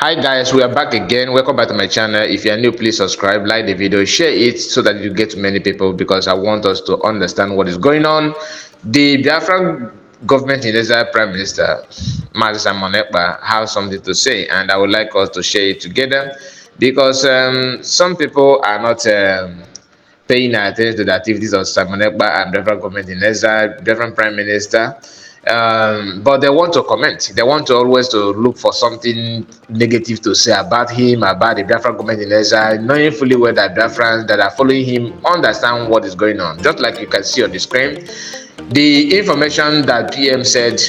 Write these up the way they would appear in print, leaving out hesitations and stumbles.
Hi guys, we are back again. Welcome back to my channel. If you are new, please subscribe, like the video, share it so that you get to many people, because I want us to understand what is going on. The Biafra government in Exile Prime Minister Mazi Simon Ekpa has something to say, and I would like us to share it together, because some people are not paying attention to the activities of Simon Ekpa and Biafra government in Exile, Biafra Prime Minister. But they want to comment. They want to always to look for something negative to say about him, about the Biafra government in Exile, knowing fully well that Biafrans that are following him understand what is going on. Just like you can see on the screen, the information that PM said,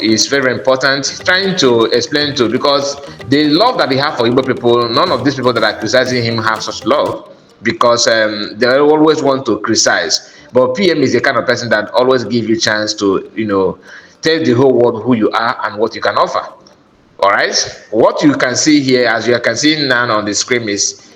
is very important. Trying to explain to, because the love that they have for Igbo people, none of these people that are criticizing him have such love, because they always want to criticize. But PM is the kind of person that always give you chance to, tell the whole world who you are and what you can offer. All right. What you can see here, as you can see now on the screen, is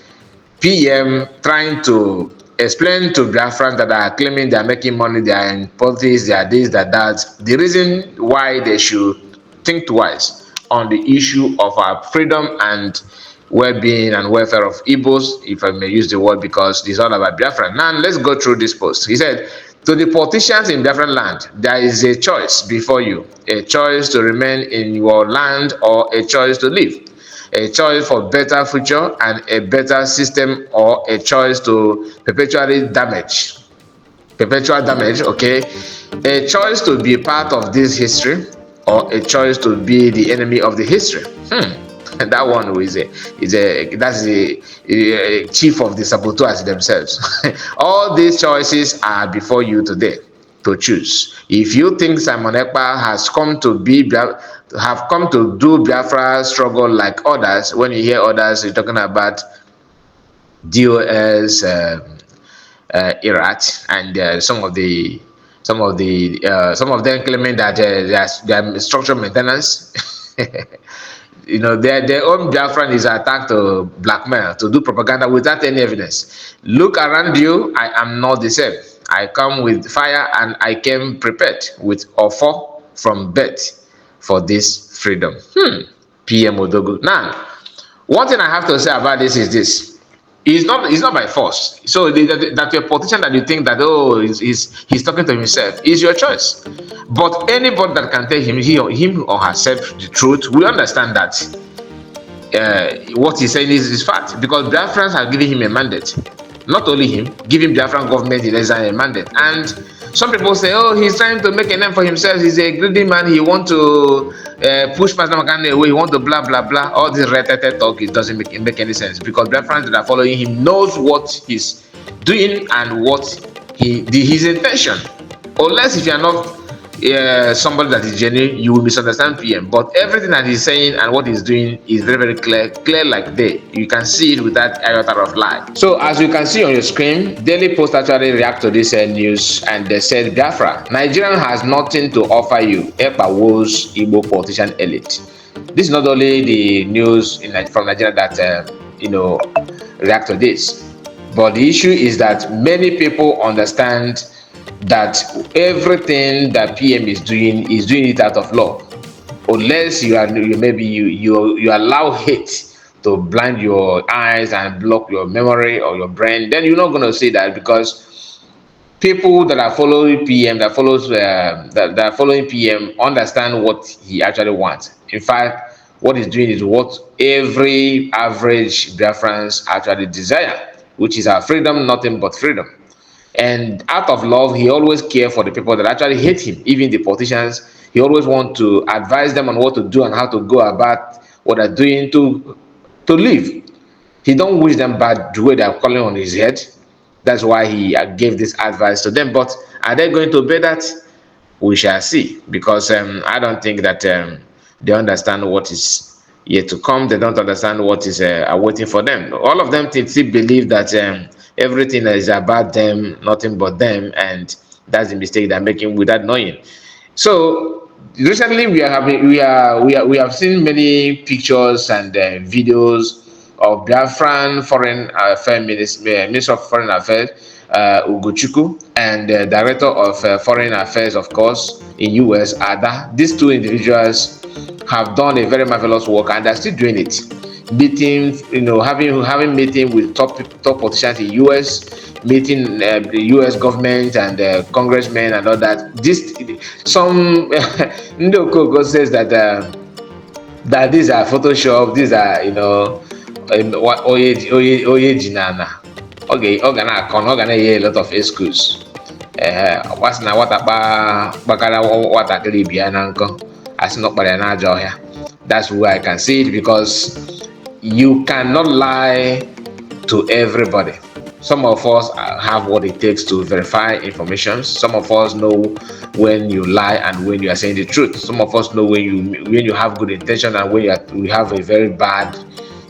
PM trying to explain to Biafrans that are claiming they are making money, they are in politics, they are this, they are that, the reason why they should think twice on the issue of our freedom and well-being and welfare of Igbos, if I may use the word, because it's all about Biafra. Now, let's go through this post. He said, to the politicians in Biafran land, there is a choice before you, a choice to remain in your land or a choice to leave, a choice for better future and a better system, or a choice to perpetual damage, okay, a choice to be part of this history or a choice to be the enemy of the history. And that one that's the chief of the saboteurs themselves. All these choices are before you today to choose. If you think Simon Ekpa has come to do Biafra struggle like others, when you hear others, you're talking about DOS, Iraq, and some of them claiming that they are structural maintenance. Their own Biafran is attacked to blackmail, to do propaganda without any evidence. Look around you. I am not the same. I come with fire, and I came prepared with offer from birth for this freedom. PM Odogu. Now, one thing I have to say about this is this. It's not by force. So that your politician that you think that, oh, he's talking to himself, is your choice. But anybody that can tell him or herself the truth, we understand that what he's saying is fact, because Biafrans have given him a mandate. Not only him, giving Biafran government in Exile a mandate. And some people say, oh, he's trying to make a name for himself, he's a greedy man, he want to push Pastor Makane away, he want to blah blah blah. All this red talk, it doesn't make any sense, because Biafrans that are following him knows what he's doing and what his intention. Unless if you are not somebody that is genuine, you will misunderstand PM. But everything that he's saying and what he's doing is very, very clear like day. You can see it without iota of lie. So as you can see on your screen, Daily Post actually react to this news, and they said, Biafra, Nigeria has nothing to offer you. Ekpa woes Igbo politician elite. This is not only the news from Nigeria that react to this, but the issue is that many people understand that everything that PM is doing it out of love. Unless you allow hate to blind your eyes and block your memory or your brain, then you're not going to see that, because people that are following PM, that are following PM, understand what he actually wants. In fact, what he's doing is what every average Biafrans actually desire, which is our freedom, nothing but freedom. And out of love, he always cares for the people that actually hate him, even the politicians. He always wants to advise them on what to do and how to go about what they're doing to live. He don't wish them bad the way they're calling on his head. That's why he gave this advice to them. But are they going to obey that? We shall see, because I don't think that they understand what is yet to come. They don't understand what is awaiting for them. All of them still believe that everything is about them, nothing but them, and that's the mistake they're making without knowing. So recently we have seen many pictures and videos of Biafran Foreign Affairs Minister of Foreign Affairs, Ugochukwu, and the Director of Foreign Affairs, of course, in US, Ada. These two individuals have done a very marvelous work, and they're still doing it. Meeting, having meeting with top politicians in US, meeting the US government and congressmen and all that. This some Ndokoko says that these are Photoshop, these are oye jinana. Okay, organa a lot of excuse. What's na what bakara watakili biana nko as not by an ajoya. That's where I can see it, because you cannot lie to everybody. Some of us have what it takes to verify information. Some of us know when you lie and when you are saying the truth. Some of us know when you have good intention and when you have a very bad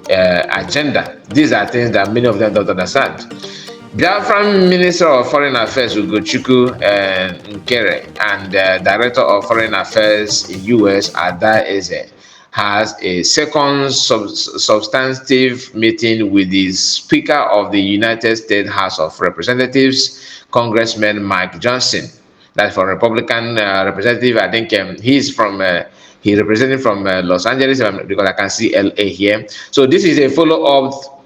agenda. These are things that many of them don't understand. Biafran Minister of Foreign Affairs Ugochukwu Nkere and Director of Foreign Affairs in US, Ada Eze, has a second substantive meeting with the Speaker of the United States House of Representatives, Congressman Mike Johnson. That's for Republican representative. I think he's representing from Los Angeles, because I can see LA here. So this is a follow-up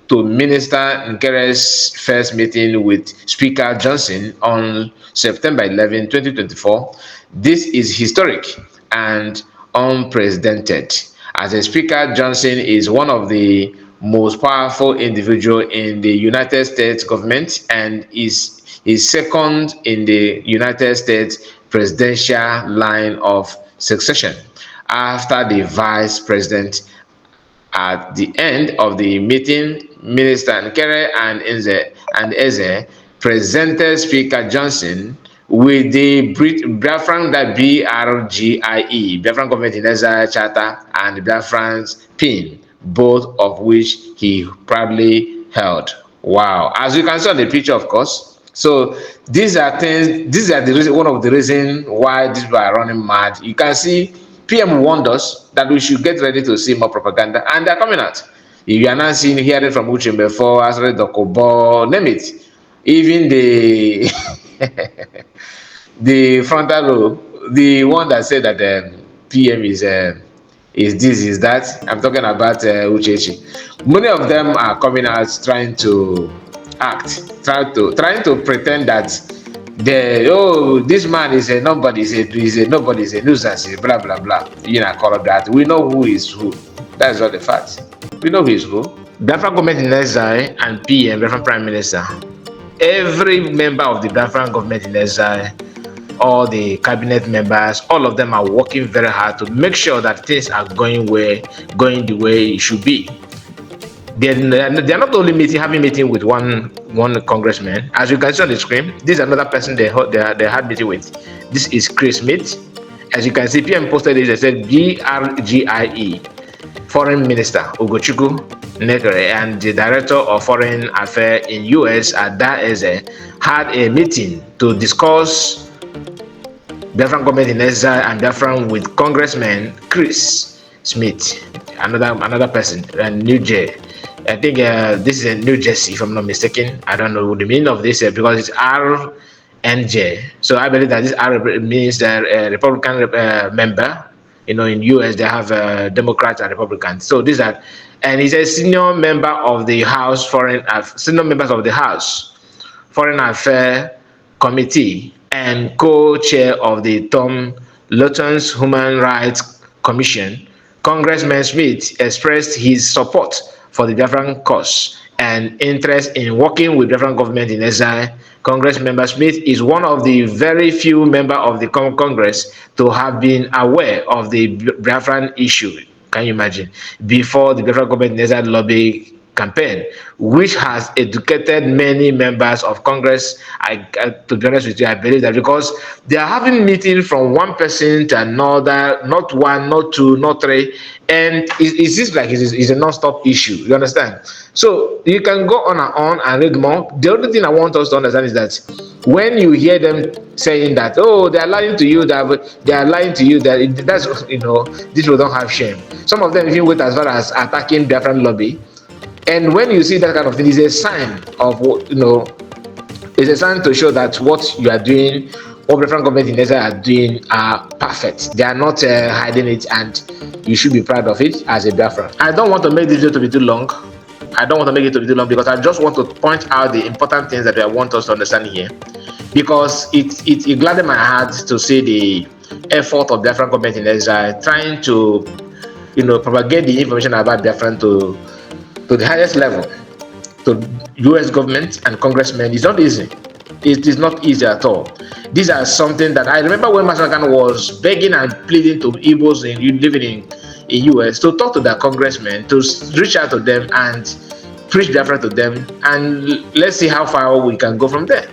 to Minister Nkere's first meeting with Speaker Johnson on September 11, 2024. This is historic and unprecedented, as the Speaker Johnson is one of the most powerful individuals in the United States government and is second in the United States presidential line of succession after the Vice President. At the end of the meeting, Minister Nkere and Eze presented Speaker Johnson with the Biafran, that BRGIE, Biafran Government in Exile Charter, and Biafran's PIN, both of which he proudly held. Wow. As you can see on the picture, of course. So these are the reason, one of the reasons why these people are running mad. You can see PM warned us that we should get ready to see more propaganda, and they're coming out. If you are not seeing, hearing from Uche before, Asre Dokobo, name it. Even the the frontal row, the one that said that PM is this, is that. I'm talking about Uchechi. Many of them are coming out trying to trying to pretend that this man is a nobody, is a nobody, is a nuisance, blah blah blah. Call of that. We know who is who. That's all the facts. We know who is who. Biafra government in exile and PM, Biafra Prime Minister. Every member of the Biafra government in exile, all the cabinet members, all of them are working very hard to make sure that things are going the way it should be. They're not only having meeting with one congressman. As you can see on the screen, this is another person they had meeting with. This is Chris Smith. As you can see, PM posted this. They said BRGIE, Foreign Minister Ugochukwu Nkere and the Director of Foreign Affairs in US, Ada Eze, had a meeting to discuss Biafran government in exile and Biafran with Congressman Chris Smith, another person, New Jersey. I think this is in New Jersey, if I'm not mistaken. I don't know the meaning of this because it's RNJ. So I believe that this R means that Republican member. In US they have Democrats and Republicans. So these are, and he's a senior member of the House senior members of the House Foreign Affairs Committee and co-chair of the Tom Lawton's Human Rights Commission. Congressman Smith expressed his support for the Biafran cause and interest in working with Biafran government in exile. Congressman Smith is one of the very few members of the Congress to have been aware of the Biafran issue. Can you imagine? Before the Biafran government in exile lobby campaign, which has educated many members of Congress. To be honest with you, I believe that because they are having meetings from one person to another, not one, not two, not three, and it seems like it's a non-stop issue. You understand? So you can go on and read more. The only thing I want us to understand is that when you hear them saying that, oh, they are lying to you, that's these people don't have shame. Some of them even went as far as attacking Biafran lobby And when you see that kind of thing, it's a sign of what, it's a sign to show that what you are doing, what different government in Israel are doing, are perfect. They are not hiding it, and you should be proud of it as a Biafran. I don't want to make this video to be too long. I don't want to make it to be too long because I just want to point out the important things that I want us to understand here. Because it gladdened my heart to see the effort of Biafran government in Israel trying to, propagate the information about Biafran to the highest level, to US government and congressmen. It's not easy. It is not easy at all. These are something that I remember when Masakan was begging and pleading to Igbos living in US to talk to their congressmen, to reach out to them and preach Biafra to them, and let's see how far we can go from there.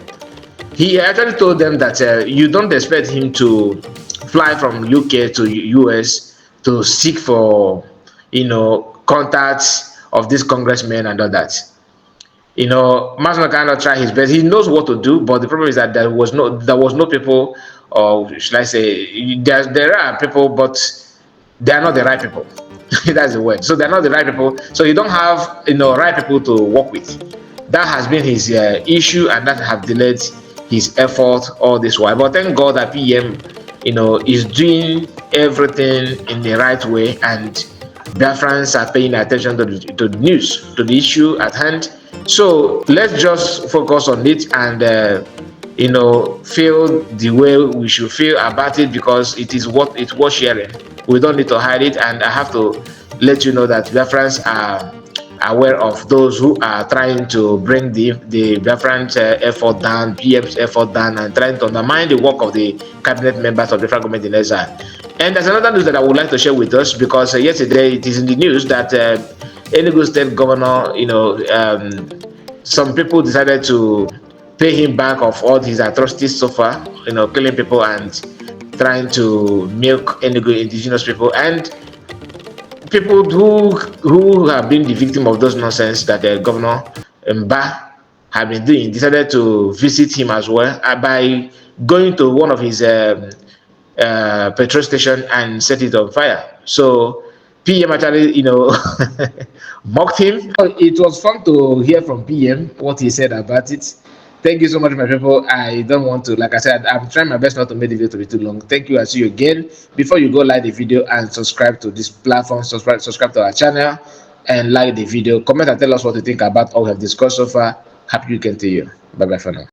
He actually told them that you don't expect him to fly from UK to US to seek for, contacts of these congressmen and all that. Masma cannot try his best. He knows what to do, but the problem is that there was no people, or should I say, there are people, but they are not the right people. That's the word. So they're not the right people. So you don't have right people to work with. That has been his issue, and that have delayed his effort all this while. But thank God that PM, is doing everything in the right way, and Biafrans are paying attention to the news, to the issue at hand. So let's just focus on it and feel the way we should feel about it, because it is what it's worth sharing. We don't need to hide it, and I have to let you know that Biafrans are aware of those who are trying to bring the Biafran effort down, PM's effort down, and trying to undermine the work of the cabinet members of the Biafran government in Exile. And there's another news that I would like to share with us, because yesterday it is in the news that Enugu State Governor, some people decided to pay him back of all his atrocities so far, killing people and trying to milk Enugu indigenous people, and people who have been the victim of those nonsense that Governor Mba have been doing decided to visit him as well by going to one of his petrol station and set it on fire. So PM actually, mocked him. It was fun to hear from PM what he said about it. Thank you so much, my people. I don't want to, like I said, I'm trying my best not to make the video to be too long. Thank you. I'll see you again. Before you go, like the video and subscribe to this platform, subscribe to our channel and like the video. Comment and tell us what you think about all we have discussed so far. Happy weekend to you. Bye bye for now.